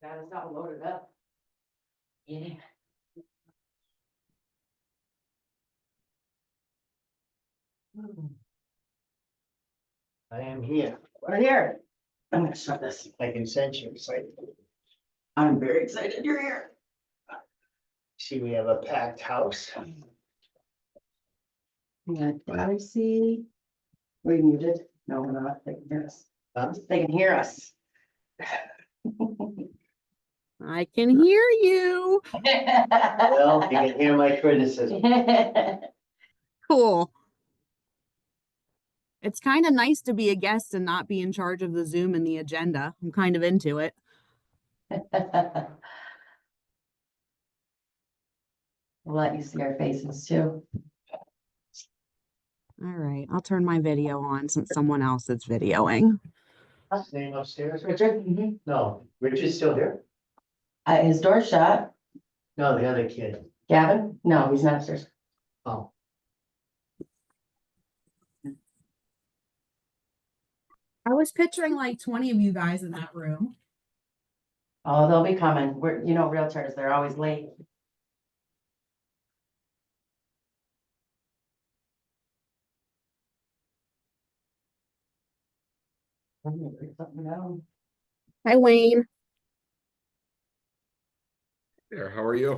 Got us all loaded up. Yeah. I am here. We're here. I'm gonna shut this. I can sense you excited. I'm very excited you're here. See, we have a packed house. We got Darcie. Were you muted? No, we're not. They can hear us. Huh? They can hear us. I can hear you. Well, you can hear my criticism. Cool. It's kind of nice to be a guest and not be in charge of the Zoom and the agenda. I'm kind of into it. We'll let you see our faces too. All right, I'll turn my video on since someone else is videoing. What's his name upstairs? Richard? No, Richard's still here? His door's shut. No, the other kid. Gavin? No, he's not upstairs. Oh, I was picturing like 20 of you guys in that room. Oh, they'll be coming. We're, realtors, they're always late. I'm gonna write something down. Hi, Wayne. There, how are you?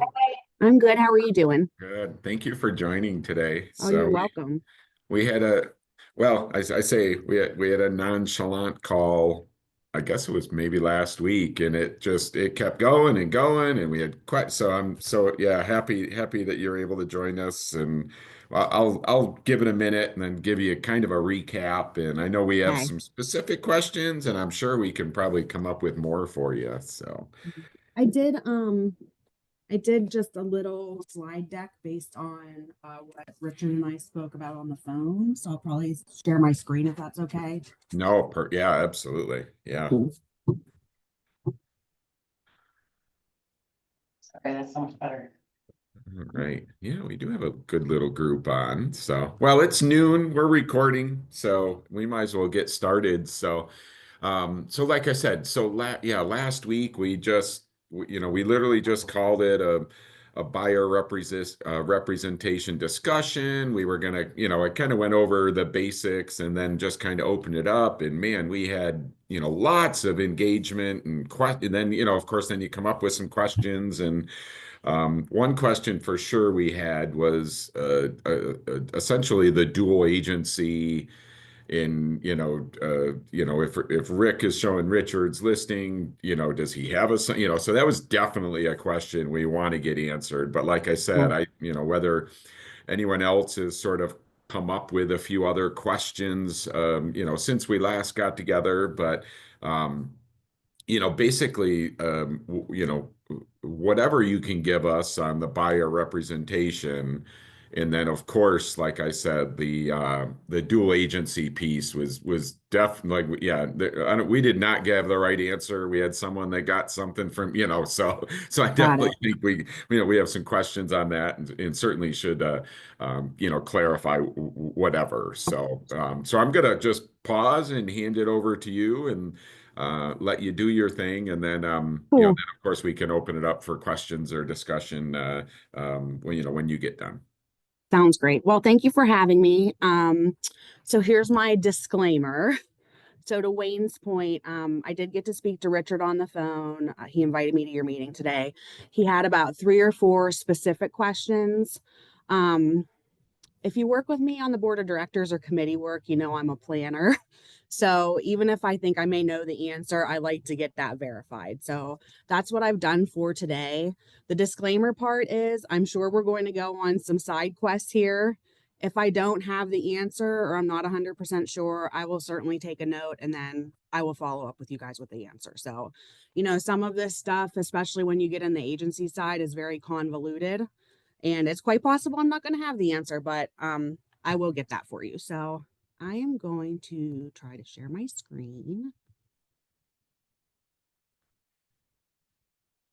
I'm good. How are you doing? Good. Thank you for joining today. Oh, you're welcome. We had I say we had a nonchalant call. I guess it was maybe last week, and it kept going and going, and we had quite so I'm so yeah happy that you're able to join us, and I'll give it a minute and then give you kind of a recap. And I know we have Okay. some specific questions, and I'm sure we can probably come up with more for you. So I did just a little slide deck based on what Richard and I spoke about on the phone. So I'll probably share my screen if that's okay. no, yeah, absolutely, yeah. Cool. Okay, that's so much better. All right. Yeah, we do have a good little group on. So, well, it's noon. We're recording, so we might as well get started. So, like I said, last week we literally just called it a buyer representation discussion. We were gonna, I kind of went over the basics and then just kind of opened it up. And man, we had, lots of engagement and then, of course, then you come up with some questions. And one question for sure we had was essentially the dual agency in, if Rick is showing Richard's listing, does he have so that was definitely a question we want to get answered. But like I said, whether anyone else has sort of come up with a few other questions, since we last got together, but basically, whatever you can give us on the buyer representation. And then, of course, like I said, the dual agency piece was definitely, yeah, we did not give the right answer. We had someone that got something from, so I definitely think we have some questions on that, and certainly should, clarify whatever. So I'm gonna just pause and hand it over to you and let you do your thing, and then Cool. then of course we can open it up for questions or discussion when you get done. Sounds great. Well, thank you for having me. So here's my disclaimer. So to Wayne's point, I did get to speak to Richard on the phone. He invited me to your meeting today. He had about 3 or 4 specific questions. If you work with me on the board of directors or committee work, I'm a planner. So even if I think I may know the answer, I like to get that verified. So that's what I've done for today. The disclaimer part is I'm sure we're going to go on some side quests here. If I don't have the answer or I'm not 100% sure, I will certainly take a note and then I will follow up with you guys with the answer. So, some of this stuff, especially when you get in the agency side, is very convoluted. And it's quite possible I'm not going to have the answer, but I will get that for you. So I am going to try to share my screen.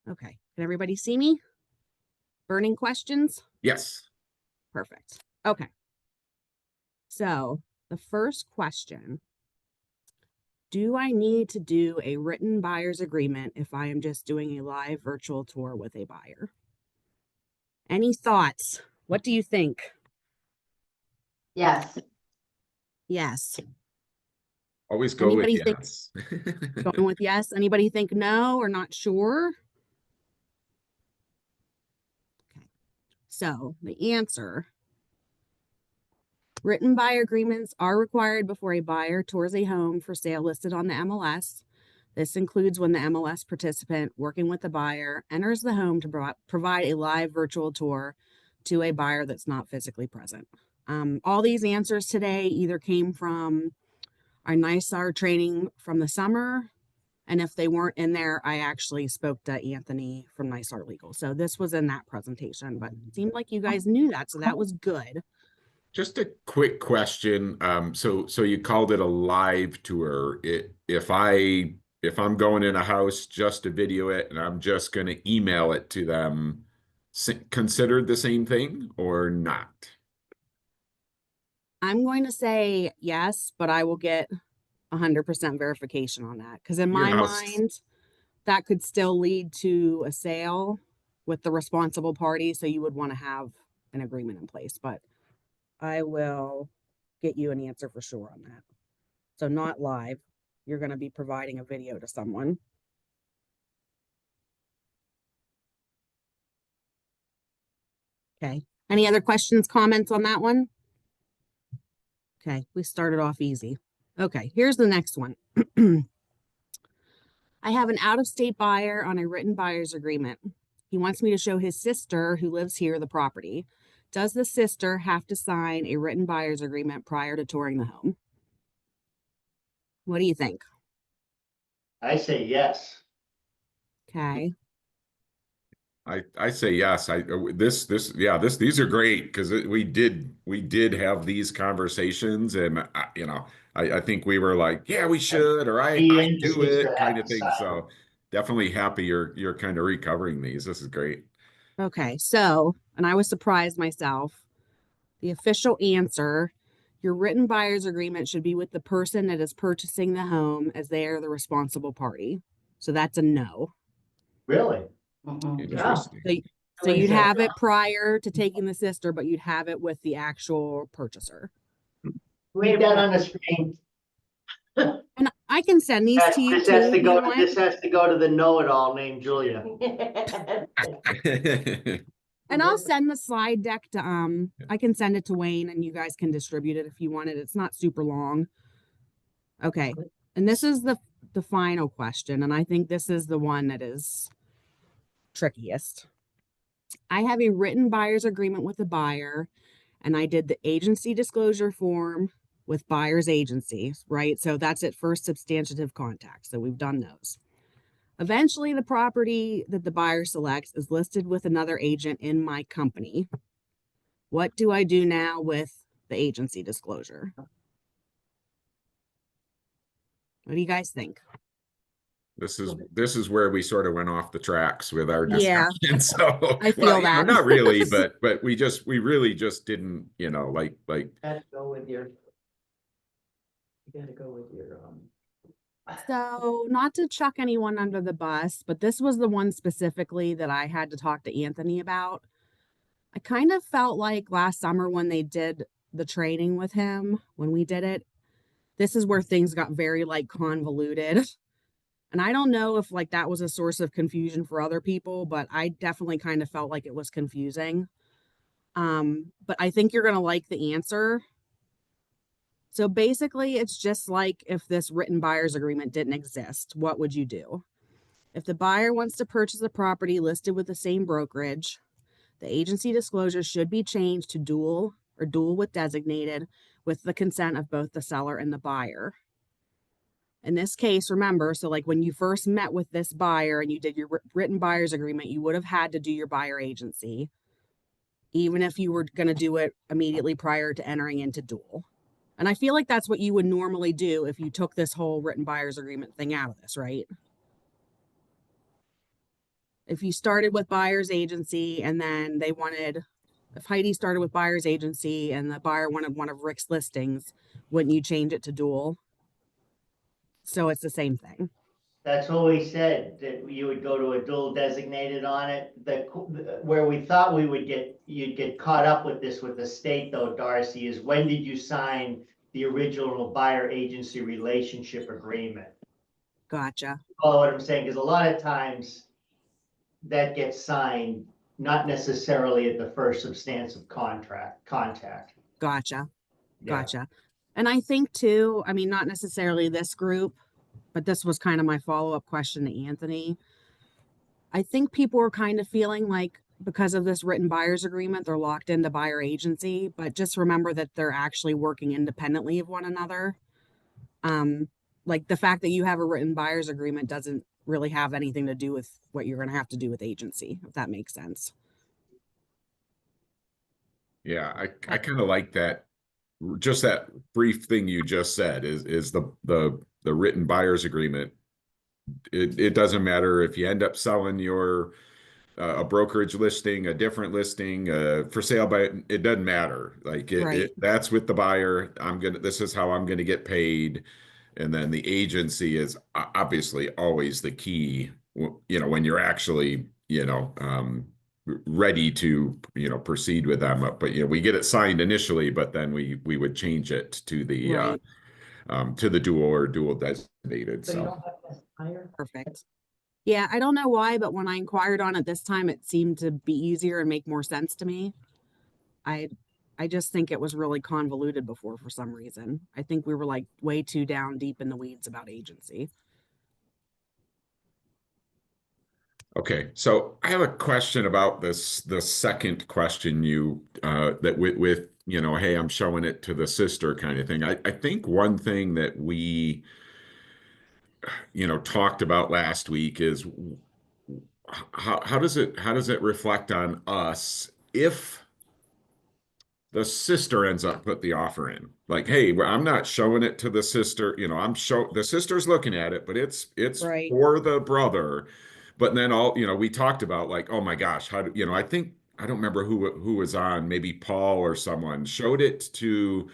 Okay. Can everybody see me? Burning questions? Yes. Perfect. Okay. So the first question Do I need to do a written buyer's agreement if I am just doing a live virtual tour with a buyer? Any thoughts? What do you think? Yes. Yes. Always go with Anybody think yes. going with yes? Anybody think no or not sure? Okay. So the answer, written buyer agreements are required before a buyer tours a home for sale listed on the MLS. This includes when the MLS participant working with the buyer enters the home to provide a live virtual tour to a buyer that's not physically present. All these answers today either came from our NISAR training from the summer, and if they weren't in there, I actually spoke to Anthony from NISAR Legal. So this was in that presentation, but it seemed like you guys knew that, so that was good. Just a quick question. So you called it a live tour. If I'm going in a house just to video it and I'm just going to email it to them, considered the same thing or not? I'm going to say yes, but I will get 100% verification on that because in You my know, mind, that could still lead to a sale with the responsible party. So you would want to have an agreement in place, but I will get you an answer for sure on that. So not live. You're going to be providing a video to someone. Okay. Any other questions, comments on that one? Okay. We started off easy. Okay. Here's the next one. I have an out-of-state buyer on a written buyer's agreement. He wants me to show his sister who lives here the property. Does the sister have to sign a written buyer's agreement prior to touring the home? What do you think? I say yes. Okay. I say yes. These are great because we did have these conversations and I think we were like, yeah, we should, or He I and the do sister it have kind of to thing. sign. So definitely happy you're kind of recovering these. This is great. Okay. So, and I was surprised myself. The official answer, your written buyer's agreement should be with the person that is purchasing the home as they are the responsible party. So that's a no. Really? Yeah. Interesting. So, so you'd have it prior to taking the sister, but you'd have it with the actual purchaser. Read that on the screen. And I can send these to you This has too to if you go, want. this has to go to the know-it-all named Julia. And I'll send the slide deck to I can send it to Wayne and you guys can distribute it if you want it. It's not super long. Okay. And this is the final question, and I think this is the one that is trickiest. I have a written buyer's agreement with the buyer, and I did the agency disclosure form with buyer's agency, right? So that's at first substantive contact. So we've done those. Eventually, the property that the buyer selects is listed with another agent in my company. What do I do now with the agency disclosure? What do you guys think? This is where we sort of went off the tracks with our Yeah, discussion. So, I feel that. not really, but we really just didn't, like Gotta go with your. You gotta go with your, So, not to chuck anyone under the bus, but this was the one specifically that I had to talk to Anthony about. I kind of felt like last summer when they did the training with him, when we did it, this is where things got very like convoluted. And I don't know if like that was a source of confusion for other people, but I definitely kind of felt like it was confusing. But I think you're going to like the answer. So basically, it's just like if this written buyer's agreement didn't exist, what would you do? If the buyer wants to purchase a property listed with the same brokerage, the agency disclosure should be changed to dual or dual with designated with the consent of both the seller and the buyer. In this case, remember, so like when you first met with this buyer and you did your written buyer's agreement, you would have had to do your buyer agency, even if you were going to do it immediately prior to entering into dual. And I feel like that's what you would normally do if you took this whole written buyer's agreement thing out of this, right? If you started with buyer's agency and then they wanted, if Heidi started with buyer's agency and the buyer wanted one of Rick's listings, wouldn't you change it to dual? So it's the same thing. That's what we said, that you would go to a dual designated on it, where we thought you'd get caught up with this with the state though, Darcie, is when did you sign the original buyer agency relationship agreement? Gotcha. Follow what I'm saying, because a lot of times that gets signed, not necessarily at the first substantive contact. Gotcha. Yeah. Gotcha. And I think too, I mean, not necessarily this group, but this was kind of my follow-up question to Anthony. I think people are kind of feeling like because of this written buyer's agreement, they're locked into buyer agency, but just remember that they're actually working independently of one another. Like the fact that you have a written buyer's agreement doesn't really have anything to do with what you're going to have to do with agency, if that makes sense. Yeah, I kind of like that. Just that brief thing you just said is the written buyer's agreement. It doesn't matter if you end up selling your a brokerage listing, a different listing, for sale by it doesn't matter. Like Right. that's with the buyer. This is how I'm gonna get paid. And then the agency is obviously always the key, when you're actually, ready to, proceed with them. But, we get it signed initially, but then we would change it to Right. the dual or dual designated. So you So, don't have this higher? Perfect. Yeah, I don't know why, but when I inquired on it this time, it seemed to be easier and make more sense to me. I I just think it was really convoluted before for some reason. I think we were like way too down deep in the weeds about agency. okay. So I have a question about the second question that with, hey, I'm showing it to the sister kind of thing. I think one thing that we, talked about last week is how does it reflect on us if the sister ends up put the offer in? Like, hey, I'm not showing it to the sister, the sister's looking at it, but it's Right. for the brother. But then we talked about like, oh my gosh, how do I think I don't remember who was on, maybe Paul or someone showed it to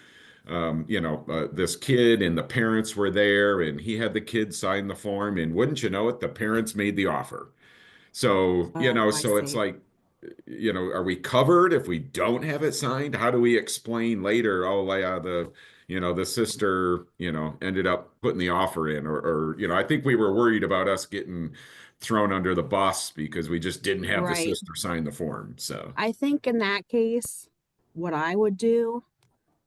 this kid, and the parents were there, and he had the kid sign the form, and wouldn't you know it, the parents made the offer. So, Oh, I so it's see. like, are we covered if we don't have it signed? How do we explain later, oh, yeah, the sister, ended up putting the offer in, or, I think we were worried about us getting thrown under the bus because we just didn't have the Right. sister sign the form. So, I think in that case, what I would do,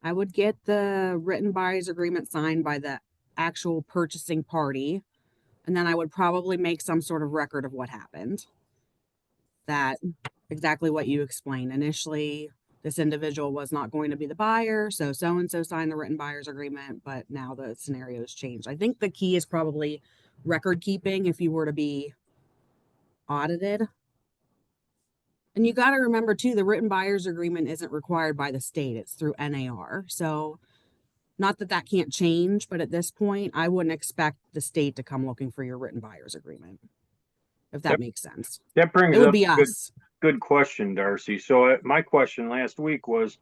I would get the written buyer's agreement signed by the actual purchasing party, and then I would probably make some sort of record of what happened. That exactly what you explained. Initially, this individual was not going to be the buyer, so and so signed the written buyer's agreement, but now the scenario has changed. I think the key is probably record keeping if you were to be audited. And you got to remember too, the written buyer's agreement isn't required by the state, it's through NAR. So, not that that can't change, but at this point, I wouldn't expect the state to come looking for your written buyer's agreement, if that That, makes sense. that brings It would up be a us. good question, Darcie. So my question last week was,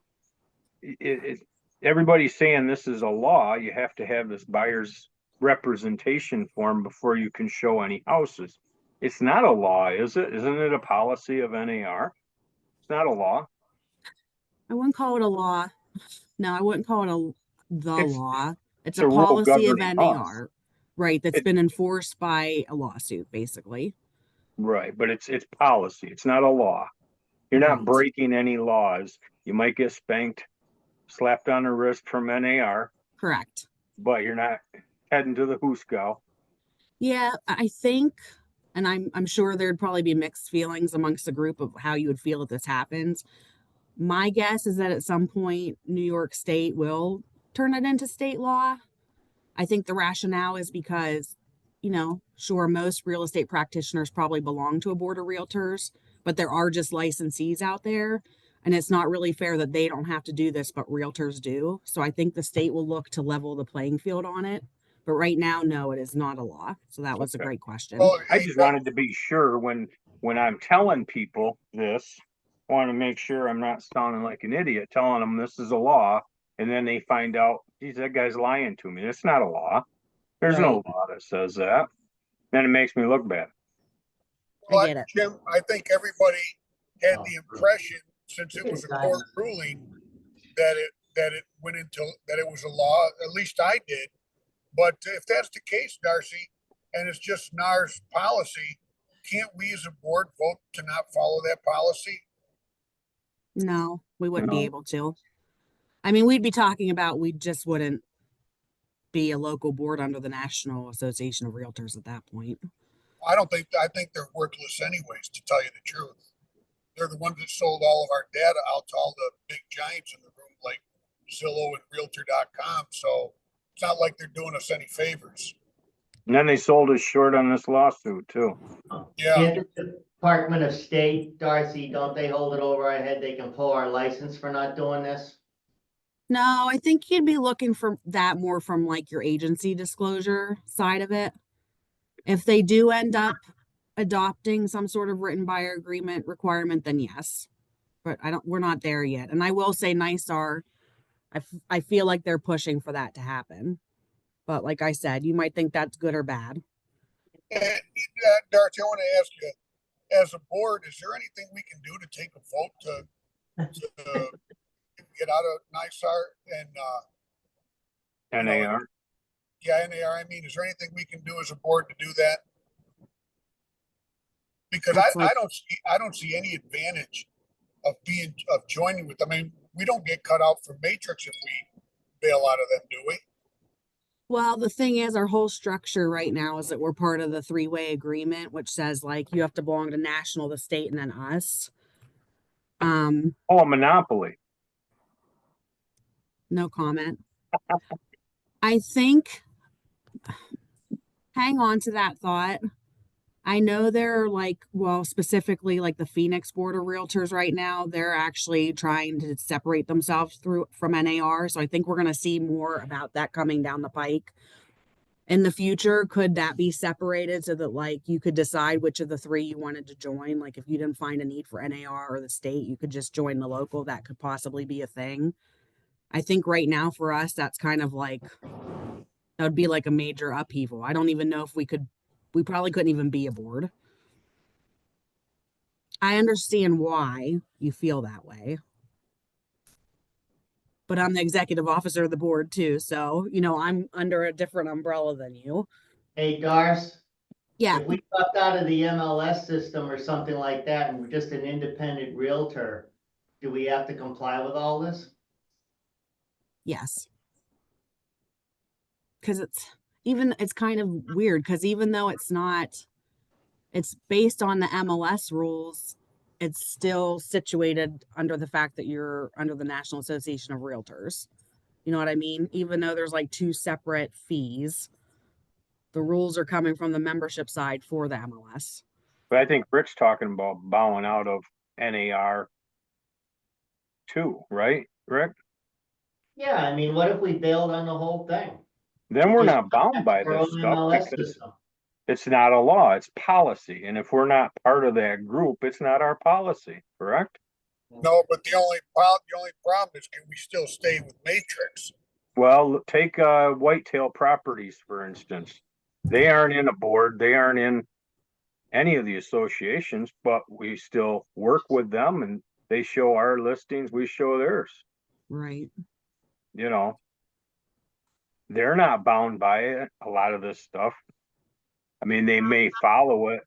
everybody's saying this is a law. You have to have this buyer's representation form before you can show any houses. It's not a law, is it? Isn't it a policy of NAR? It's not a law. I wouldn't call it a law. No, I wouldn't call it the It's law. It's it's a a rule policy of governing us. NAR, right? That's It, been enforced by a lawsuit, basically. right, but it's policy. It's not a law. You're not Right. breaking any laws. You might get spanked, slapped on the wrist from NAR, Correct. but you're not heading to the Hooskow. Yeah, I think, and I'm sure there'd probably be mixed feelings amongst the group of how you would feel if this happens. My guess is that at some point, New York State will turn it into state law. I think the rationale is because, sure, most real estate practitioners probably belong to a board of realtors, but there are just licensees out there. And it's not really fair that they don't have to do this, but realtors do. So I think the state will look to level the playing field on it. But right now, no, it is not a law. So that was a Okay. great question. Well, I just wanted to be sure when I'm telling people this, I want to make sure I'm not sounding like an idiot telling them this is a law, and then they find out, geez, that guy's lying to me. It's not a law. There's no Right. law that says that. Then it makes me look bad. I get it. Jim, I think everybody had the impression, since it was a court ruling, that it went into, that it was a law, at least I did. But if that's the case, Darcie, and it's just NAR's policy, can't we as a board vote to not follow that policy? No, we wouldn't be No. able to. I mean, we'd be talking about, we just wouldn't be a local board under the National Association of Realtors at that point. I think they're worthless anyways, to tell you the truth. They're the ones that sold all of our data out to all the big giants in the room, like Zillow and Realtor.com. So it's not like they're doing us any favors. And then they sold us short on this lawsuit too. Yeah. And the Department of State, Darcie, don't they hold it over our head? They can pull our license for not doing this? No, I think you'd be looking for that more from like your agency disclosure side of it. If they do end up adopting some sort of written buyer agreement requirement, then yes. But we're not there yet. And I will say NYSAR, I feel like they're pushing for that to happen. But like I said, you might think that's good or bad. And, Darcy, I want to ask you, as a board, is there anything we can do to take a vote to get out of NYSAR and NAR. yeah, NAR? I mean, is there anything we can do as a board to do that? Because I don't see any advantage of joining with them. I mean, we don't get cut out for Matrix if we bail out of them, do we? Well, the thing is, our whole structure right now is that we're part of the three-way agreement, which says like you have to belong to national, the state, and then us. Oh, a monopoly. No comment. I think, hang on to that thought. I know they're like, well, specifically like the Phoenix Board of Realtors right now, they're actually trying to separate themselves from NAR. So I think we're going to see more about that coming down the pike. In the future, could that be separated so that like you could decide which of the three you wanted to join? Like if you didn't find a need for NAR or the state, you could just join the local. That could possibly be a thing. I think right now for us, that's kind of like, that would be like a major upheaval. I don't even know if we probably couldn't even be a board. I understand why you feel that way. But I'm the executive officer of the board too. So, I'm under a different umbrella than you. Hey, Darce, Yeah. if we dropped out of the MLS system or something like that and we're just an independent realtor, do we have to comply with all this? Yes. Because it's kind of weird because even though it's based on the MLS rules, it's still situated under the fact that you're under the National Association of Realtors. You know what I mean? Even though there's like two separate fees, the rules are coming from the membership side for the MLS. But I think Rick's talking about bowing out of NAR too, right, Rick? Yeah, I mean, what if we bailed on the whole thing? Then we're Just not bound by our this own stuff MLS because system. it's not a law, it's policy. And if we're not part of that group, it's not our policy, correct? No, but the only problem is, can we still stay with Matrix? Well, take Whitetail Properties, for instance. They aren't in a board, they aren't in any of the associations, but we still work with them and they show our listings, we show theirs. Right. They're not bound by it, a lot of this stuff. I mean, they may follow it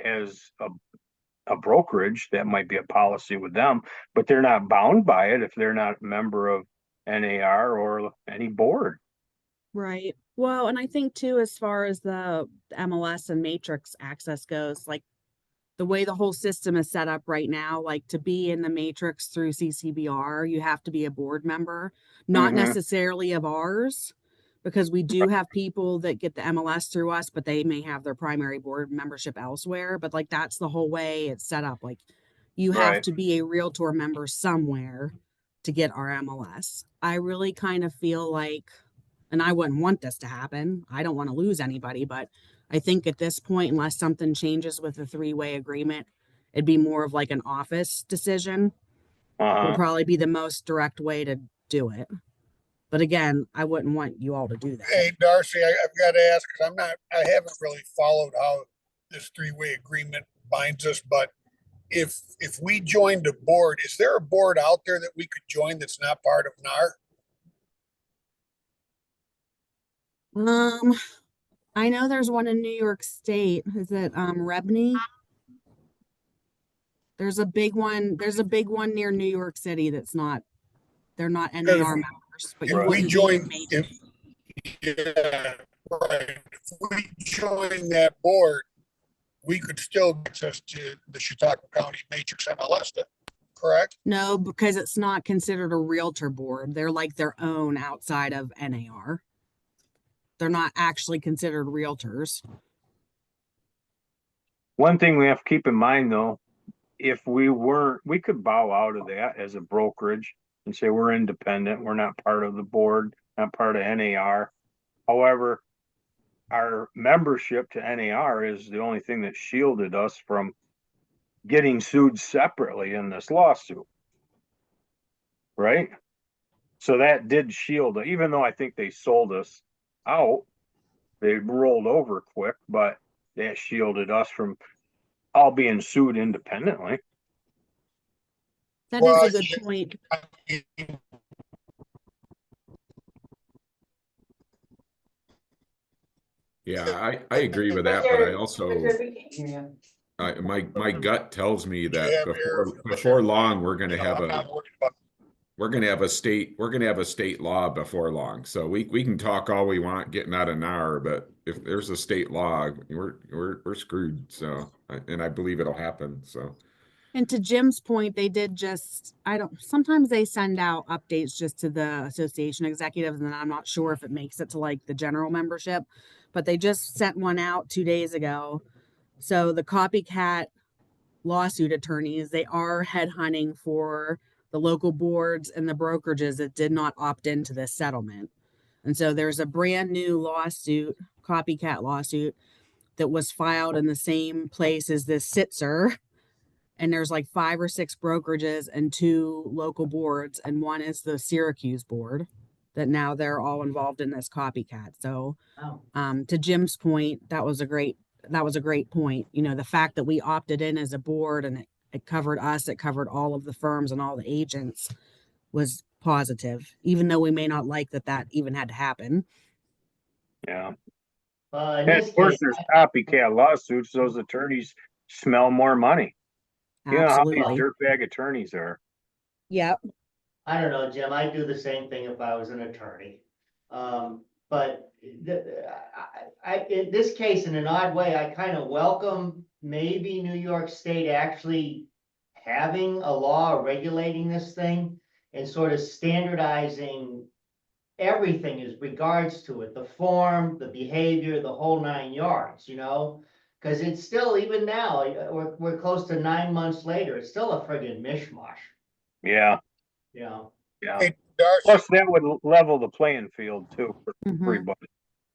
as a brokerage, that might be a policy with them, but they're not bound by it if they're not a member of NAR or any board. Right. Well, and I think too, as far as the MLS and Matrix access goes, like the way the whole system is set up right now, like to be in the Matrix through CCBR, you have to be a board member, not necessarily of ours, because we do have people that get the MLS through us, but they may have their primary board membership elsewhere. But like that's the whole way it's set up. Like you have to be a Realtor member somewhere to get our MLS. I really kind of feel like, and I wouldn't want this to happen, I don't want to lose anybody, but I think at this point, unless something changes with the three-way agreement, it'd be more of like an office decision. Would probably be the most direct way to do it. But again, I wouldn't want you all to do that. Hey, Darcie, I've got to ask, because I haven't really followed how this three-way agreement binds us, but if we joined a board, is there a board out there that we could join that's not part of NAR? I know there's one in New York State. Is it Rebney? There's a big one near New York City they're not NAR members, but you If we wouldn't be join, maybe. yeah, right. If we join that board, we could still get access to the Chautauqua County Matrix MLS, correct? No, because it's not considered a realtor board. They're like their own outside of NAR. They're not actually considered realtors. One thing we have to keep in mind though, if we could bow out of that as a brokerage and say we're independent, we're not part of the board, not part of NAR. However, our membership to NAR is the only thing that shielded us from getting sued separately in this lawsuit. Right? So that did shield, even though I think they sold us out, they rolled over quick, but that shielded us from all being sued independently. That Well, is a good point. Yeah, I agree with that, but I also, Yeah. my gut tells me You that have errors. before long, we're gonna have I'm a, not worried about we're gonna have a state law before long. So we can talk all we want getting out of NAR, but if there's a state law, we're screwed. So, and I believe it'll happen. So. And to Jim's point, they did sometimes they send out updates just to the association executives, and I'm not sure if it makes it to like the general membership, but they just sent one out 2 days ago. So the copycat lawsuit attorneys, they are headhunting for the local boards and the brokerages that did not opt into this settlement. And so there's a brand new copycat lawsuit that was filed in the same place as this Sitzer. And there's like 5 or 6 brokerages and 2 local boards, and one is the Syracuse board that now they're all involved in this copycat. So to Jim's point, that was a great point. You know, the fact that we opted in as a board and it covered us, it covered all of the firms and all the agents was positive, even though we may not like that even had to happen. Yeah. In And this of course, case, there's copycat lawsuits. Those attorneys smell more money. You know how these Absolutely. dirtbag attorneys are. Yep. I don't know, Jim, I'd do the same thing if I was an attorney. But in this case, in an odd way, I kind of welcome maybe New York State actually having a law regulating this thing and sort of standardizing everything as regards to it, the form, the behavior, the whole 9 yards, you know? Because it's still, even now, we're close to 9 months later, it's still a friggin' mishmash, Yeah. you know? Yeah. Hey, Darcie, Plus, that would level the playing field too for Mhm. everybody.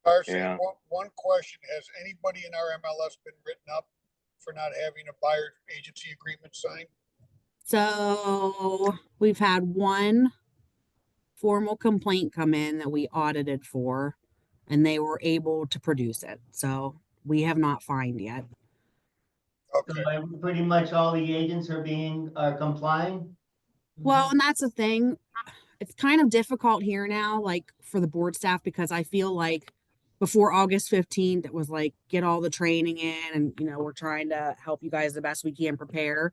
Darcie, Yeah. one question, has anybody in our MLS been written up for not having a buyer agency agreement signed? So we've had one formal complaint come in that we audited for, and they were able to produce it. So we have not fined yet. Okay, So pretty much all the agents are complying? Well, and that's the thing. It's kind of difficult here now, like for the board staff, because I feel like before August 15th, it was like get all the training in, and you know, we're trying to help you guys the best we can prepare.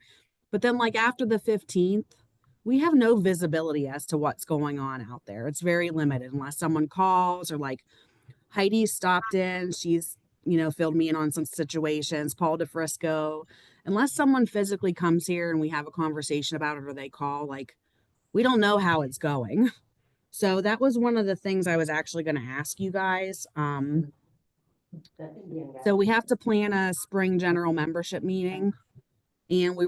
But then, like after the 15th, we have no visibility as to what's going on out there. It's very limited unless someone calls, or like Heidi stopped in. She's, you know, filled me in on some situations. Paul DeFrisco. Unless someone physically comes here and we have a conversation about it, or they call, like we don't know how it's going. So that was one of the things I was actually going to ask you guys. So we have to plan a spring general membership meeting, and we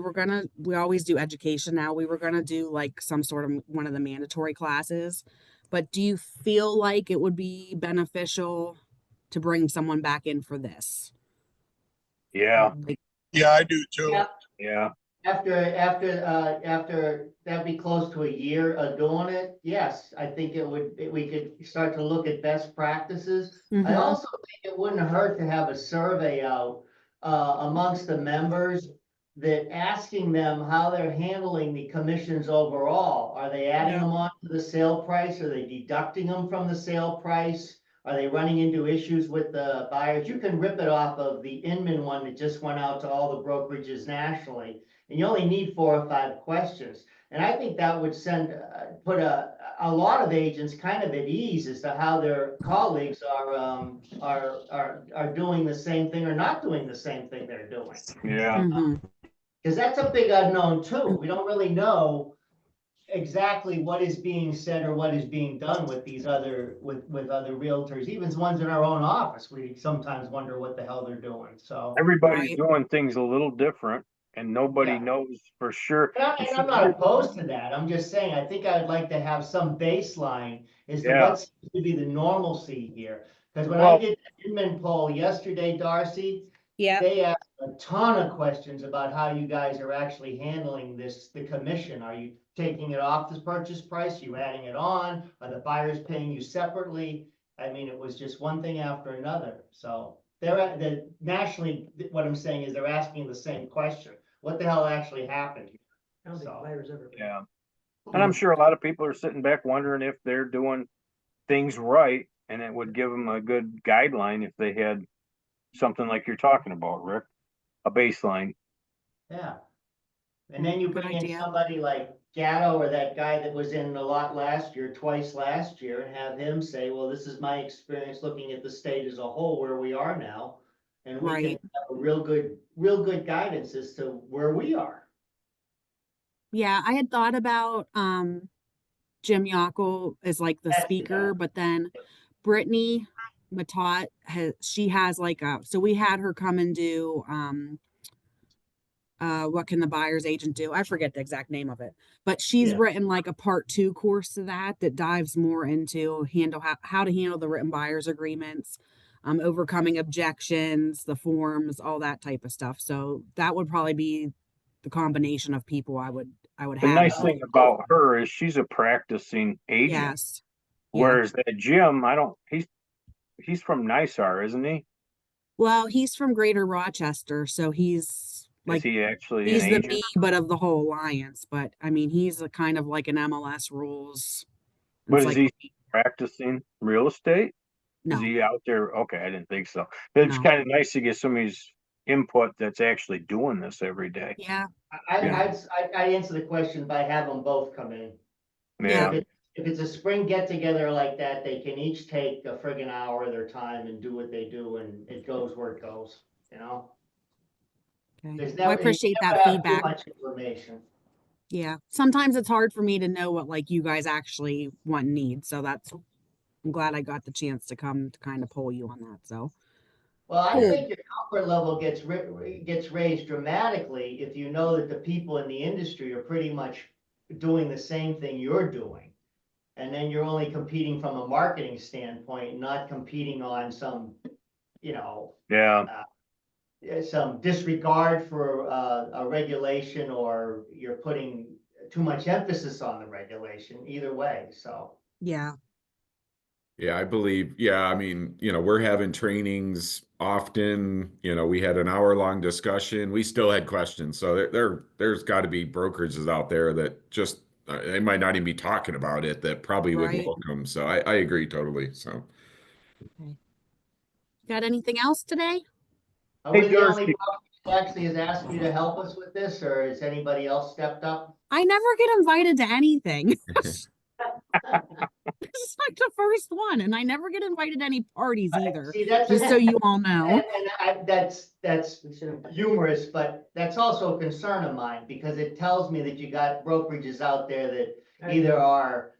always do education now. We were going to do like some sort of one of the mandatory classes, but do you feel like it would be beneficial to bring someone back in for this? Yeah. Like, yeah, I do too. Yeah. After that'd be close to a year of doing it, yes, I think we could start to look at best practices. I Mhm. also think it wouldn't hurt to have a survey out, amongst the members, that asking them how they're handling the commissions overall. Are they adding Yeah. them on to the sale price? Are they deducting them from the sale price? Are they running into issues with the buyers? You can rip it off of the Inman one that just went out to all the brokerages nationally. And you only need 4 or 5 questions. And I think that would put a lot of agents kind of at ease as to how their colleagues are doing the same thing or not doing the same thing they're doing. Yeah. Mhm. Because that's a big unknown too. We don't really know exactly what is being said or what is being done with these other, with other realtors, even the ones in our own office. We sometimes wonder what the hell they're doing, so. Everybody's Right. doing things a little different and nobody Yeah. knows for sure. And I'm not opposed to that. I'm just saying, I think I'd like to have some baseline as to Yeah. what seems to be the normalcy here. Because when I Well- did the Inman poll yesterday, Darcie, Yeah. they asked a ton of questions about how you guys are actually handling the commission. Are you taking it off the purchase price? Are you adding it on? Are the buyers paying you separately? I mean, it was just one thing after another. So nationally, what I'm saying is they're asking the same question. What the hell actually happened here? I don't think So- buyers ever. Yeah. And I'm sure a lot of people are sitting back wondering if they're doing things right, and it would give them a good guideline if they had something like you're talking about, Rick, a baseline. Yeah. And then you Good bring in idea. somebody like Gatto or that guy that was in a lot last year, twice last year, and have him say, well, this is my experience looking at the state as a whole, where we are now. And we can Right. have a real good guidance as to where we are. Yeah, I had thought about Jim Yockel as like the That's the speaker, guy. but then Brittany Matot she has like so we had her come and do what can the buyer's agent do? I forget the exact name of it, but she's Yeah. written like a part 2 course to that dives more into how to handle the written buyer's agreements, overcoming objections, the forms, all that type of stuff. So that would probably be the combination of people I would The have. nice thing about her is she's a practicing agent, Yes. Yeah. whereas that Jim, he's from Nisar, isn't he? Well, he's from Greater Rochester, so he's Is like he actually he's an the agent? me, but of the whole alliance. But I mean, he's a kind of like an MLS rules. But is he encyclopedia. practicing real estate? No, Is he out there? Okay, I didn't think so. It's No. kind of nice to get somebody's input that's actually doing this every day. yeah, I'd answer the question by having them both come in. Yeah. If it's a spring get together like that, they can each take a friggin' hour of their time and do what they do, and it goes where it goes, you know? okay. There's Well, I never, you appreciate never that have too feedback. much information. Yeah, sometimes it's hard for me to know what like you guys actually want and need. So I'm glad I got the chance to come to kind of poll you on that. So Well, I Cool. think your comfort level gets raised dramatically if you know that the people in the industry are pretty much doing the same thing you're doing. And then you're only competing from a marketing standpoint, not competing on some, you know, Yeah, some disregard for a regulation, or you're putting too much emphasis on the regulation, either way, so. yeah, Yeah, I believe, yeah, I mean, we're having trainings often, we had an hour-long discussion. We still had questions. So there's got to be brokerages out there that just, they might not even be talking about it, that probably would Right. welcome. So I agree totally. So, got anything else today? Are Hey, we the only Darcie. company that actually has asked you to help us with this, or has anybody else stepped up? I never get invited to anything. This is like the first one, and I never get invited to any parties either. See, that's Just so you all know. that's humorous, but that's also a concern of mine, because it tells me that you got brokerages out there that either are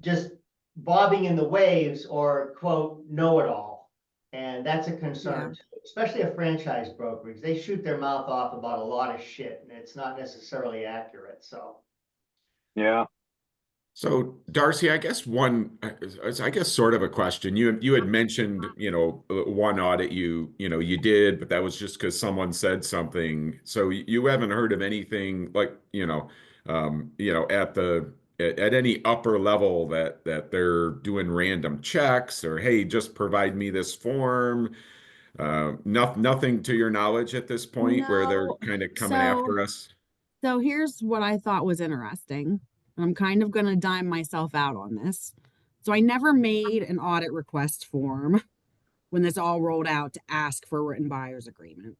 just bobbing in the waves or quote, know-it-all. And that's a concern, especially a franchise brokerage. They shoot their mouth off about a lot of shit, and it's not necessarily accurate, so. yeah. So Darcy, I guess I guess sort of a question. You had mentioned, one audit you did, but that was just because someone said something. So you haven't heard of anything like, at any upper level that they're doing random checks or hey, just provide me this form. Nothing to your knowledge at this point where they're No. kind of coming So after us. So here's what I thought was interesting. I'm kind of going to dime myself out on this. So I never made an audit request form when this all rolled out to ask for a written buyer's agreement.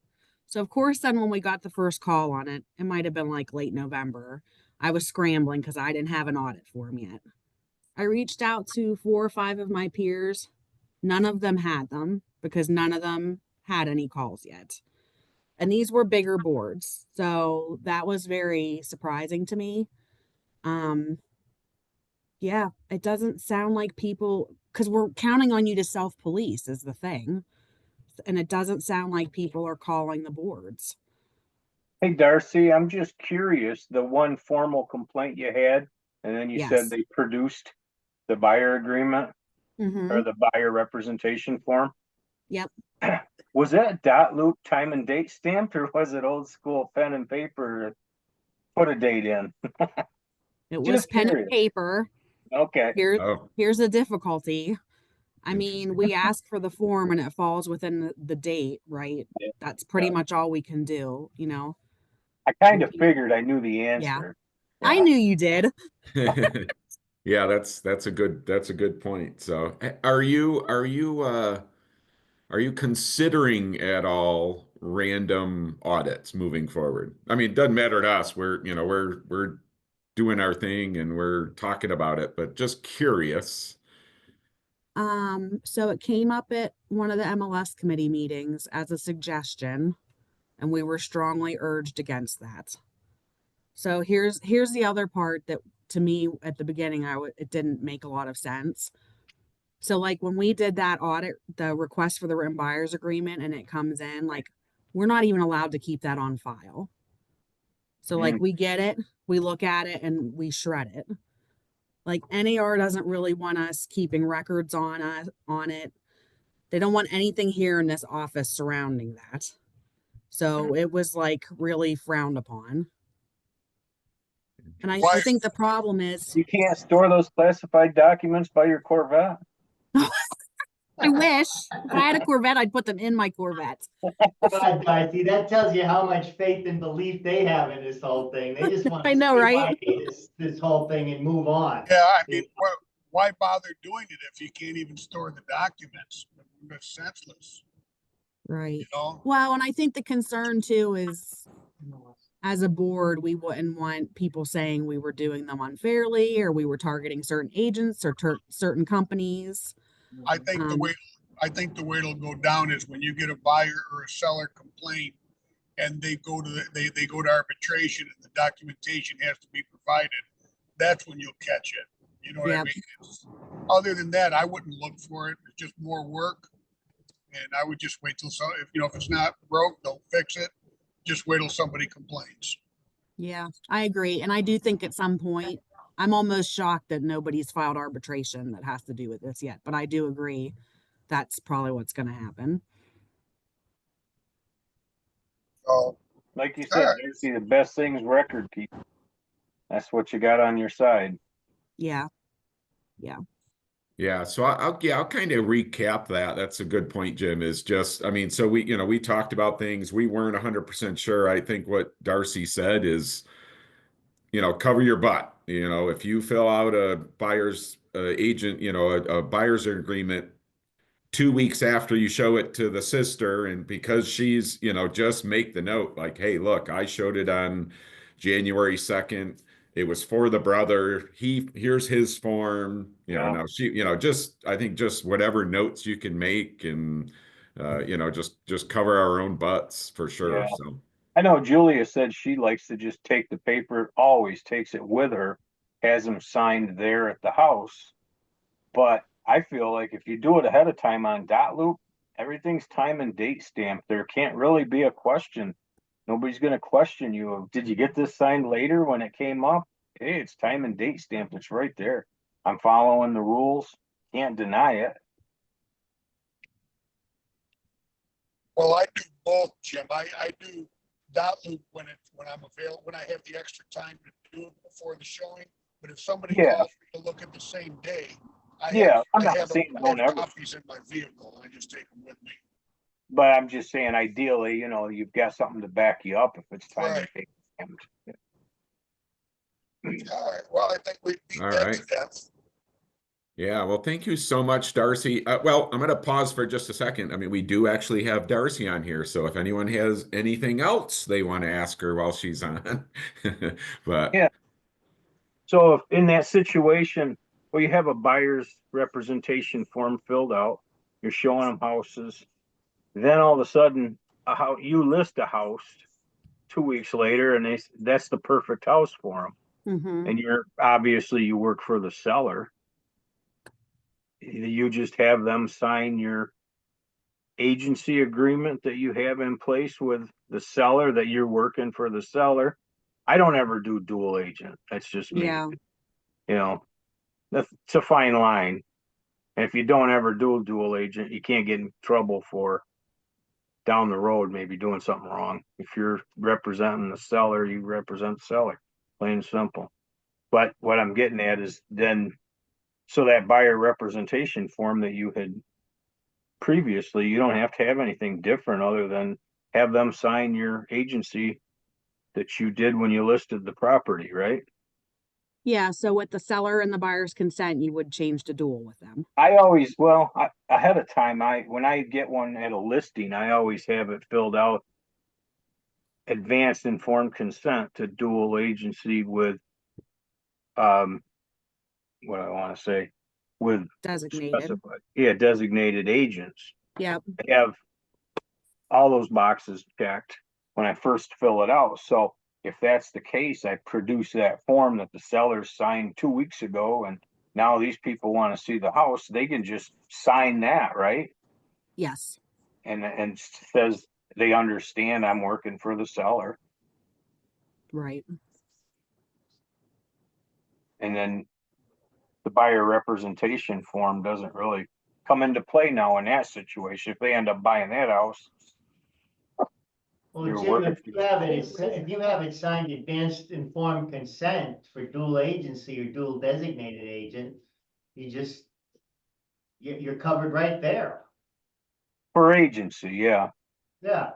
So of course, then when we got the first call on it, it might have been like late November. I was scrambling because I didn't have an audit form yet. I reached out to 4 or 5 of my peers. None of them had them because none of them had any calls yet. And these were bigger boards. So that was very surprising to me. Um, yeah, it doesn't sound like people, because we're counting on you to self-police is the thing. And it doesn't sound like people are calling the boards. Hey, Darcy, I'm just curious, the one formal complaint you had, and then you said Yes. they produced the buyer agreement Mm-hmm. or the buyer representation form. Yep. Was that dot loop time and date stamped or was it old school pen and paper? Put a date in. It was Just pen and curious. paper. Okay. Oh, Here's the difficulty. I mean, interesting. we ask for the form and it falls within the date, right? Yeah. That's pretty much all we can do, I kind We of can't- figured I knew the Yeah. answer. I knew you did. Yeah, that's a good point. So, are you considering at all random audits moving forward? I mean, it doesn't matter to us. We're doing our thing and we're talking about it, but just curious. So it came up at one of the MLS committee meetings as a suggestion, and we were strongly urged against that. So here's the other part that to me at the beginning it didn't make a lot of sense. So like when we did that audit, the request for the written buyer's agreement and it comes in, like we're not even allowed to keep that on file. So like we get it, we look at it and we shred it. Like NAR doesn't really want us keeping records on it. They don't want anything here in this office surrounding that. So it was like really frowned upon. And I Why, think the problem is You can't store those classified documents by your Corvette. I wish if I had a Corvette, I'd put them in my Corvette. God, Darcie, that tells you how much faith and belief they have in this whole thing. They just want I to know, right? this whole thing and move on. yeah, I mean, why bother doing it if you can't even store the documents? It's senseless, Right. know? Well, and I think the concern too is as a board, we wouldn't want people saying we were doing them unfairly or we were targeting certain agents or certain companies. I think the Um, way, I think the way it'll go down is when you get a buyer or a seller complaint and they go to, they go to arbitration and the documentation has to be provided, that's when you'll catch it. You know what I Yep. mean? Other than that, I wouldn't look for it. It's just more work. And I would just wait till if it's not broke, they'll fix it. Just wait till somebody complains. Yeah, I agree. And I do think at some point, I'm almost shocked that nobody's filed arbitration that has to do with this yet. But I do agree that's probably what's going to happen. So, Like you all said, right. Darcy, the best thing's record keeping. That's what you got on your side. Yeah. Yeah. Yeah, so I'll kind of recap that. That's a good point, Jim, is just, I mean, so we talked about things. We weren't 100% sure. I think what Darcy said is, cover your butt. If you fill out a buyer's agent, a buyer's agreement 2 weeks after you show it to the sister, and because she's, just make the note like, hey, look, I showed it on January 2nd. It was for the brother. Here's his form. Yeah. Now she, I think just whatever notes you can make and just cover our own butts for sure. Yeah. So I know Julia said she likes to just take the paper, always takes it with her, has them signed there at the house. But I feel like if you do it ahead of time on dot loop, everything's time and date stamped. There can't really be a question. Nobody's going to question you of, did you get this signed later when it came up? Hey, it's time and date stamped. It's right there. I'm following the rules. Can't deny it. Well, I do both, Jim. I do dot loop when I'm available, when I have the extra time to do it before the showing. But if somebody Yeah. calls me to look at the same day, Yeah, I'm I not have saying don't ever, copies in my vehicle. I just take them with me. but I'm just saying ideally, you've got something to back you up if it's time Right. to take stamped. All right. Well, I think we beat All that right. to death. Yeah, well, thank you so much, Darcie. Well, I'm going to pause for just a second. I mean, we do actually have Darcie on here, so if anyone has anything else they want to ask her while she's on, but Yeah. So if in that situation, well, you have a buyer's representation form filled out, you're showing them houses, then all of a sudden, how you list a house 2 weeks later, and that's the perfect house for them. Mm-hmm. And you're obviously you work for the seller. You just have them sign your agency agreement that you have in place with the seller, that you're working for the seller. I don't ever do dual agent. That's just me. Yeah. It's a fine line. And if you don't ever do a dual agent, you can't get in trouble for down the road maybe doing something wrong. If you're representing the seller, you represent the seller, plain and simple. But what I'm getting at is then, so that buyer representation form that you had previously, you don't have to have anything different other than have them sign your agency that you did when you listed the property, right? Yeah. So with the seller and the buyer's consent, you would change to dual with them. Ahead of time, when I get one at a listing, I always have it filled out advanced informed consent to dual agency with, what I want to say, with Designated. specified, designated agents. Yep. I have all those boxes checked when I first fill it out. So if that's the case, I produce that form that the seller signed 2 weeks ago, and now these people want to see the house, they can just sign that, right? Yes. And says they understand I'm working for the seller. Right. And then the buyer representation form doesn't really come into play now in that situation. If they end up buying that house, Well, You're Jim, working if you have it signed advanced informed consent for dual agency or dual designated agent, you're covered right there. for agency, yeah. Yeah.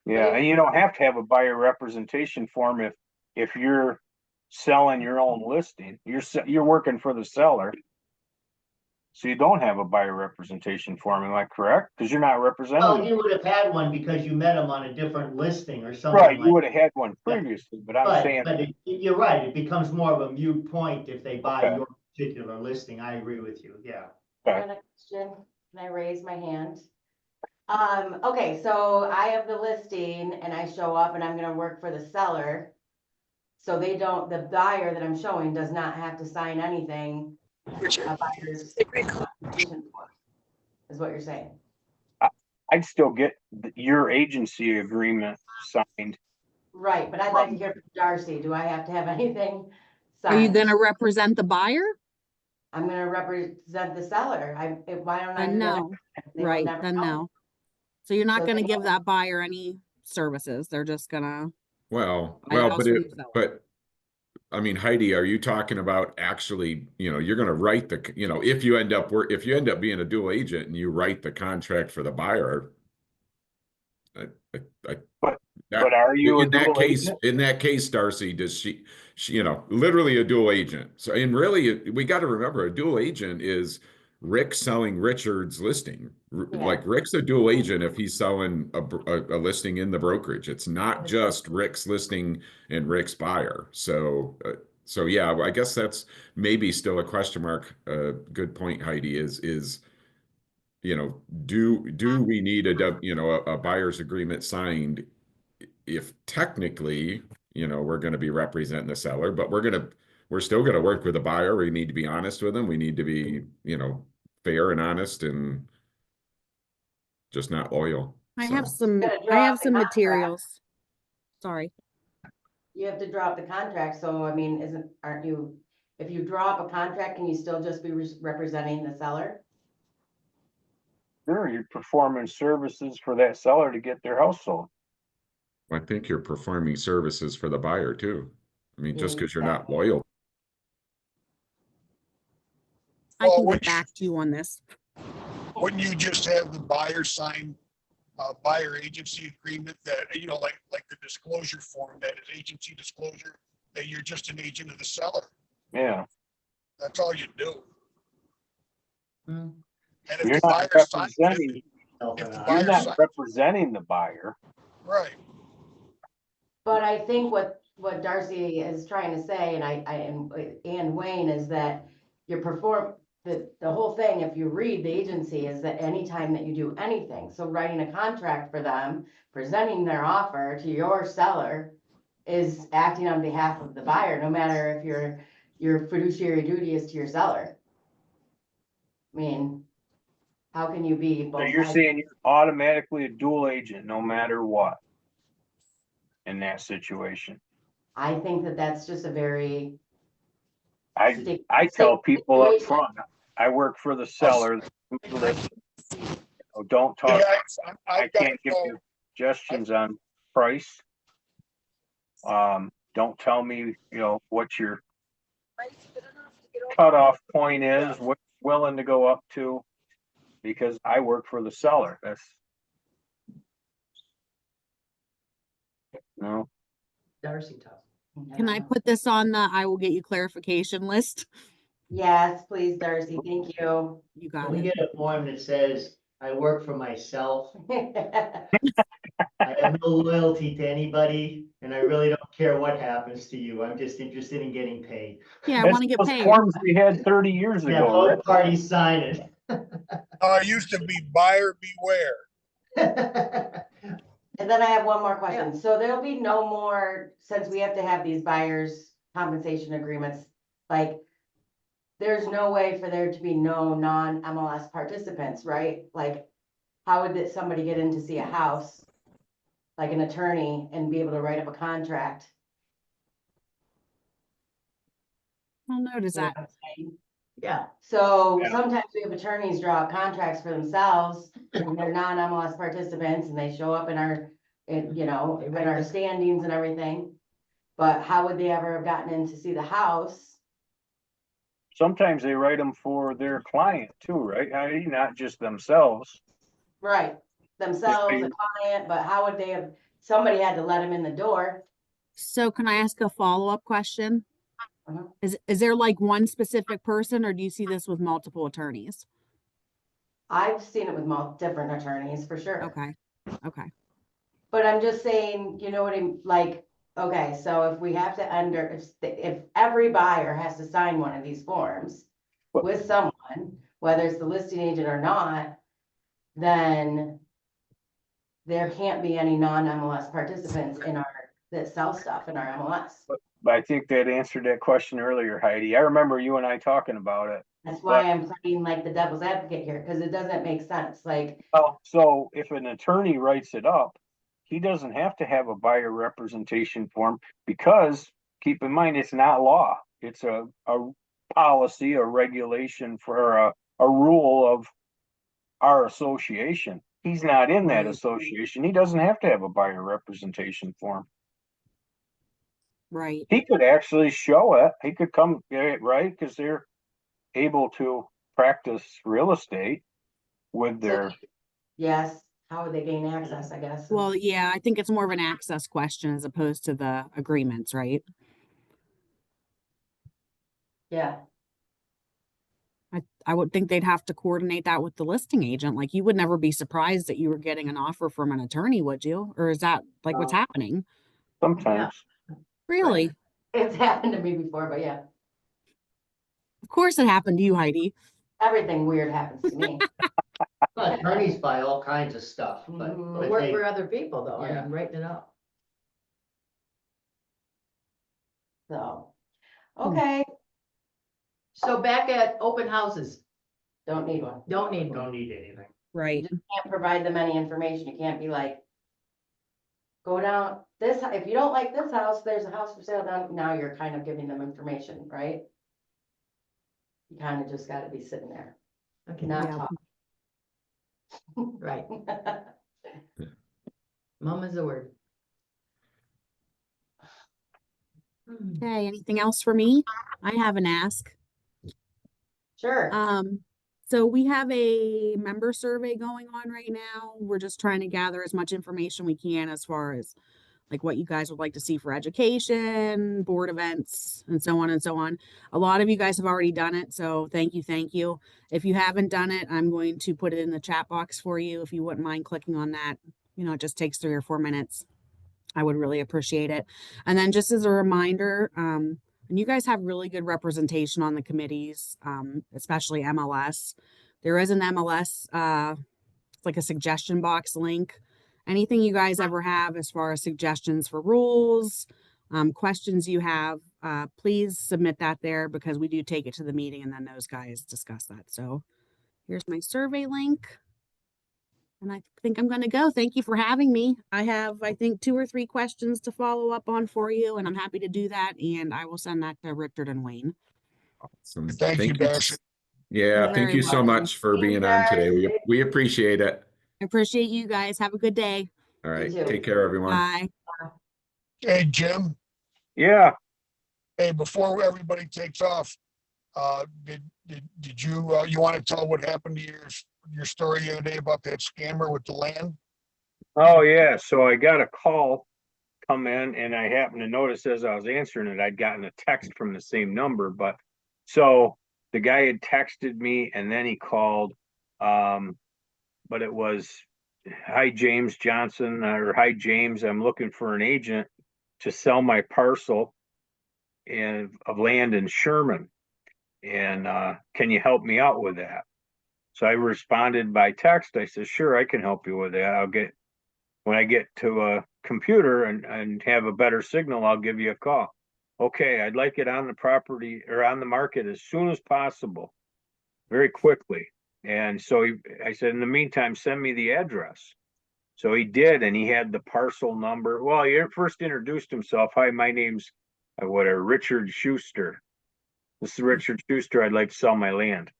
Yeah, and you don't have to have a buyer representation form if you're selling your own listing. You're working for the seller. So you don't have a buyer representation form, am I correct? Because you're not Well, representing them. you would have had one because you met them on a different listing or something Right, you like. would have had one Yeah. previously, but I'm saying, You're right, it becomes more of a moot point if they buy Okay. your particular listing. I agree with you, yeah. I got a question. Can I raise my hand? Okay, so I have the listing and I show up and I'm gonna work for the seller. So the buyer that I'm showing does not have to sign anything. A buyer's representation form, is what you're saying. I'd still get your agency agreement signed. Right, but I'd like to hear from Darcie. Do I have to have anything Are you signed? going to represent the buyer? I'm gonna represent the seller. Why don't I Then do that? no. They will Right. never Then know. no. So you're not So going to they give that buyer any services. They're just gonna well, buy the well, house but from the seller. but I mean, Heidi, are you talking about actually, you're going to write if you end up being a dual agent and you write the contract for the buyer, I, I, But that, are you a in that dual case, agent? Darcie, does she, literally a dual agent. So, and really, we got to remember a dual agent is Rick selling Richard's listing. Like Rick's a dual agent if he's selling a listing in the brokerage. It's not just Rick's listing and Rick's buyer. So, yeah, I guess that's maybe still a question mark. Good point, Heidi, is do we need a buyer's agreement signed if technically, we're going to be representing the seller, but we're still going to work with the buyer. We need to be honest with them. We need to be, fair and honest and just not loyal. I So, have some Gonna draw up the contract. materials. Sorry. You have to draw up the contract, so I mean, aren't you, if you draw up a contract, can you still just be representing the seller? Sure, you're performing services for that seller to get their house sold. I think you're performing services for the buyer too. I mean, just because you're not Exactly. loyal. I Well, can which- get back to you on this. Wouldn't you just have the buyer sign a buyer agency agreement that, you know, like the disclosure form, that is agency disclosure, that you're just an agent of the seller? Yeah, That's all you do. Hmm. And if you're the not buyer signs it, representing, if the you're buyer not signs, representing the buyer. right, But I think what Darcie is trying to say, and Wayne, is that the whole thing, if you read the agency, is that anytime that you do anything, so writing a contract for them, presenting their offer to your seller is acting on behalf of the buyer, no matter if your fiduciary duty is to your seller. I mean, how can you be So both you're sides? saying you're automatically a dual agent no matter what in that situation. I think that that's just a very I tell people up situation. front, I work for the seller. Don't talk, yeah, I I've got can't give no, you suggestions on price. Don't tell me, you know, what your cutoff point is, what you're willing to go up to, because I work for the seller. That's, no, Darcie talk. Can I put this on the I will get you clarification list? Yes, please, Darcie, thank you. You Can got we it. get a form that says, I work for myself, I have no loyalty to anybody, and I really don't care what happens to you, I'm just interested in getting paid. Yeah, I that's want to get those paid. forms we had 30 years Yeah, ago, both Rick. parties sign it. it used to be buyer beware. And then I have one more question. So there'll be no more, since we have to have these buyers compensation agreements, like, there's no way for there to be no non-MLS participants, right? Like, how would somebody get in to see a house, like an attorney, and be able to write up a contract? I'll notice You know that. what I'm saying? Yeah, So Yeah. sometimes we have attorneys draw up contracts for themselves, and they're non-MLS participants, and they show up in our, in our standings and everything. But how would they ever have gotten in to see the house? Sometimes they write them for their client too, right? I mean, not just themselves. Right, themselves, the client, but how would they have, somebody had to let them in the door. So can I ask a follow-up question? Uh-huh. Is there like one specific person, or do you see this with multiple attorneys? I've seen it with different attorneys, for sure. Okay, okay. But I'm just saying, you know what I'm, like, okay, so if we have to if every buyer has to sign one of these forms with someone, whether it's the listing agent or not, then there can't be any non-MLS participants that sell stuff in our MLS. But I think that answered that question earlier, Heidi. I remember you and I talking about it. That's why I'm playing like the devil's advocate here, because it doesn't make sense, like, Oh, so if an attorney writes it up, he doesn't have to have a buyer representation form because keep in mind, it's not law. It's a policy, a regulation for a rule of our association. He's not in that association. He doesn't have to have a buyer representation form. Right. He could actually show it. He could come, right? Because they're able to practice real estate with their, yes, how would they gain access, I guess? Well, yeah, I think it's more of an access question as opposed to the agreements, right? Yeah, I would think they'd have to coordinate that with the listing agent. Like, you would never be surprised that you were getting an offer from an attorney, would you? Or is that like what's happening? sometimes. Really? it's happened to me before, but yeah, Of course it happened to you, Heidi. everything weird happens to me. well, attorneys buy all kinds of stuff, but. Mhm. but Work they- for other people though, I Yeah. mean, writing it up. So, okay, So back at open houses, don't need one. don't need Don't one. need anything. You Right. just can't provide them any information. You can't be like, go down this, if you don't like this house, there's a house for sale down, now you're kind of giving them information, right? You kind of just gotta be sitting there, Okay, not Yeah. talk. right. Mom is a word. Okay, anything else for me? I have an ask. Sure, So we have a member survey going on right now. We're just trying to gather as much information we can as far as like what you guys would like to see for education, board events, and so on and so on. A lot of you guys have already done it, so thank you, thank you. If you haven't done it, I'm going to put it in the chat box for you if you wouldn't mind clicking on that. You know, it just takes 3 or 4 minutes. I would really appreciate it. And then just as a reminder, and you guys have really good representation on the committees, especially MLS. There is an MLS, it's like a suggestion box link. Anything you guys ever have as far as suggestions for rules, questions you have, please submit that there because we do take it to the meeting and then those guys discuss that. So here's my survey link. And I think I'm going to go. Thank you for having me. I have, I think, 2 or 3 questions to follow up on for you, and I'm happy to do that. And I will send that to Richard and Wayne. Awesome. Thank you, Darcie. Yeah, You're thank very you so welcome. much for Thanks, being on today. Darcie. We appreciate it. I appreciate you guys. Have a good day. All right. too. Take care, everyone. Bye. Hey, Jim, Yeah, hey, before everybody takes off, did you, you want to tell what happened to your story the other day about that scammer with the land? oh yeah, so I got a call come in and I happened to notice as I was answering it, I'd gotten a text from the same number, but so the guy had texted me and then he called, but it was, hi James Johnson, or hi James, I'm looking for an agent to sell my parcel of land in Sherman. And can you help me out with that? So I responded by text. I said, sure, I can help you with that. When I get to a computer and have a better signal, I'll give you a call. Okay, I'd like it on the property or on the market as soon as possible, very quickly. And so I said, in the meantime, send me the address. So he did, and he had the parcel number. Well, he first introduced himself. Hi, my name's Richard Schuster. This is Richard Schuster. I'd like to sell my land.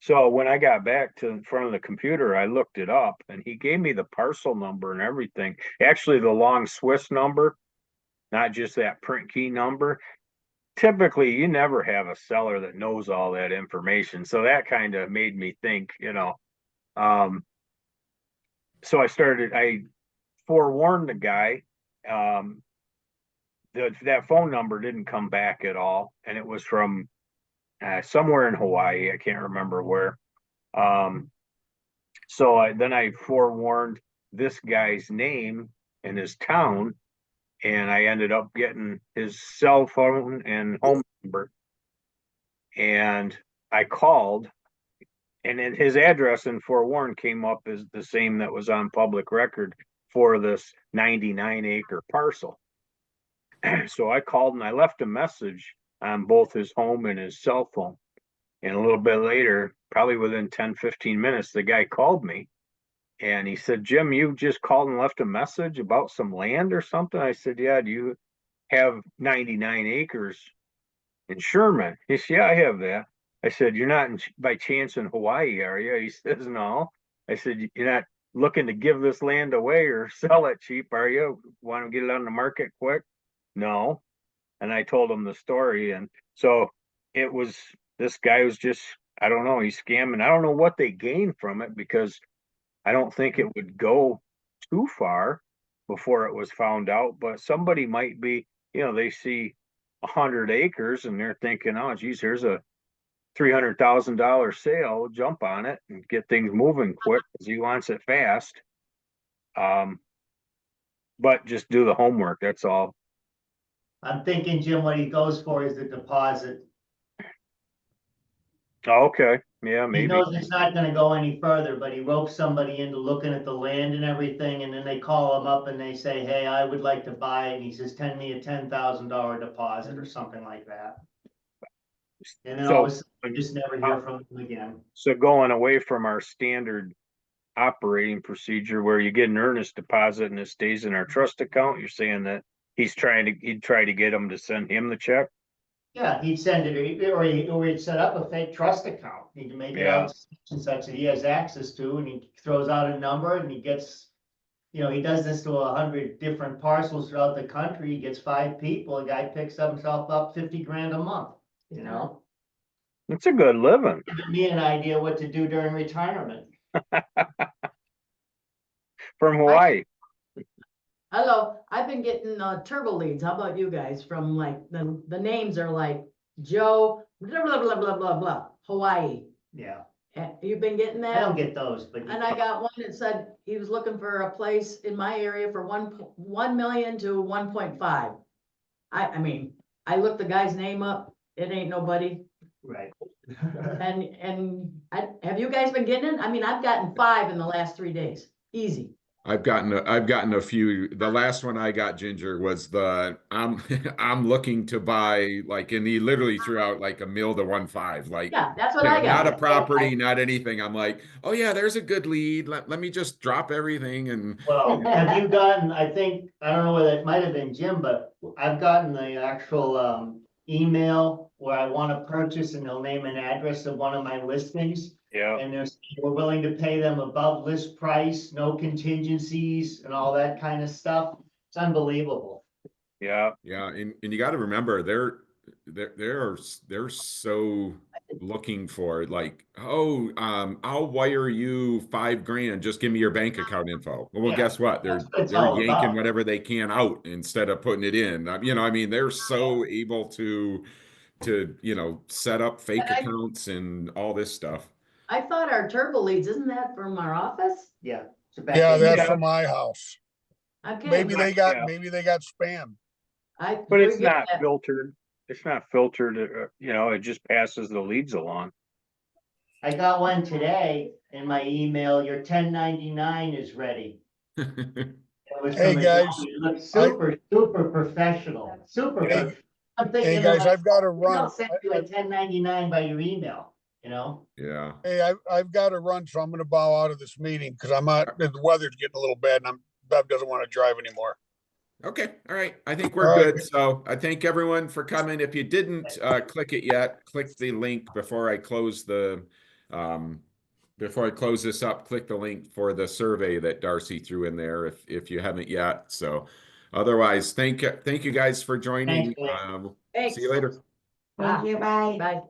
So when I got back to in front of the computer, I looked it up and he gave me the parcel number and everything. Actually, the long Swiss number, not just that print key number. Typically, you never have a seller that knows all that information. So that kind of made me think, so I forewarned the guy. That phone number didn't come back at all. And it was from somewhere in Hawaii. I can't remember where. So then I forewarned this guy's name and his town, and I ended up getting his cell phone and home number. And I called, and then his address in forewarned came up as the same that was on public record for this 99-acre parcel. So I called and I left a message on both his home and his cell phone. And a little bit later, probably within 10-15 minutes, the guy called me and he said, Jim, you just called and left a message about some land or something? I said, yeah, do you have 99 acres in Sherman? He said, yeah, I have that. I said, you're not by chance in Hawaii, are you? He says, no. I said, you're not looking to give this land away or sell it cheap, are you? Want to get it on the market quick? No. And I told him the story. And so this guy was just, I don't know, he's scamming. I don't know what they gained from it because I don't think it would go too far before it was found out, but somebody might be, they see 100 acres and they're thinking, oh, geez, here's a $300,000 sale, jump on it and get things moving quick because he wants it fast. But just do the homework. That's all. I'm thinking, Jim, what he goes for is the deposit. Oh, okay. Yeah, He maybe. knows it's not gonna go any further, but he ropes somebody into looking at the land and everything, and then they call him up and they say, hey, I would like to buy it, and he says, send me a $10,000 deposit or something like that. And then all of a sudden, you just never hear from him again. So going away from our standard operating procedure where you get an earnest deposit and it stays in our trust account? You're saying that he'd try to get them to send him the check? Yeah, he'd send it, or he'd set up a fake trust account. He'd make it Yeah. out and such that he has access to, and he throws out a number and he gets, he does this to 100 different parcels throughout the country. He gets 5 people, a guy picks himself up 50 grand a month, It's a good living. Give me an idea what to do during retirement. From Hawaii. Hello, I've been getting turbo leads. How about you guys? From like, the names are like Joe, blah, blah, blah, blah, blah, blah, Hawaii. Yeah, You've been getting I that? don't get those, but And I got one that said he was looking for a place in my area for 1 million to 1.5. I mean, I looked the guy's name up. It ain't nobody. right. Have you guys been getting it? I mean, I've gotten 5 in the last 3 days. Easy. I've gotten a few. The last one I got, Ginger, was I'm looking to buy, like, and he literally threw out like $1 million to 1.5, like, Yeah, that's what I got. not a property, not anything. I'm like, oh yeah, there's a good lead. Let me just drop everything and Well, have you gotten, I don't know whether it might have been Jim, but I've gotten the actual email where I want to purchase, and they'll name an address of one of my listings. Yeah. And we're willing to pay them above list price, no contingencies and all that kind of stuff. It's unbelievable. Yeah. yeah, and you got to remember they're so looking for, like, oh, I'll wire you $5,000, just give me your bank account info. Well, Yeah, guess what? They're that's what it's all yanking about. whatever they can out instead of putting it in. I mean, they're so able to set up fake accounts and all this stuff. I thought our turbo leads, isn't that from our office? Yeah. Yeah, that's Yeah. from my house. Okay. Maybe they Yeah. got spam. But it's forget not that. filtered. It's not filtered, it just passes the leads along. I got one today in my email. Your 1099 is ready. It was Hey, from a guys, guy who looked super professional, super. Hey, I'm thinking, hey, guys, I've got to I'll run. send you a 1099 by your email, Yeah. Hey, I've got to run, so I'm going to bow out of this meeting because the weather's getting a little bad and Bev doesn't want to drive anymore. Okay. All right. I think we're All right. good. So I thank everyone for coming. If you didn't click it yet, click the link before I close this up. Click the link for the survey that Darcie threw in there if you haven't yet. So otherwise, thank you guys for joining. Thanks, Blake. Thanks. See you later. Thank you, bye. Bye.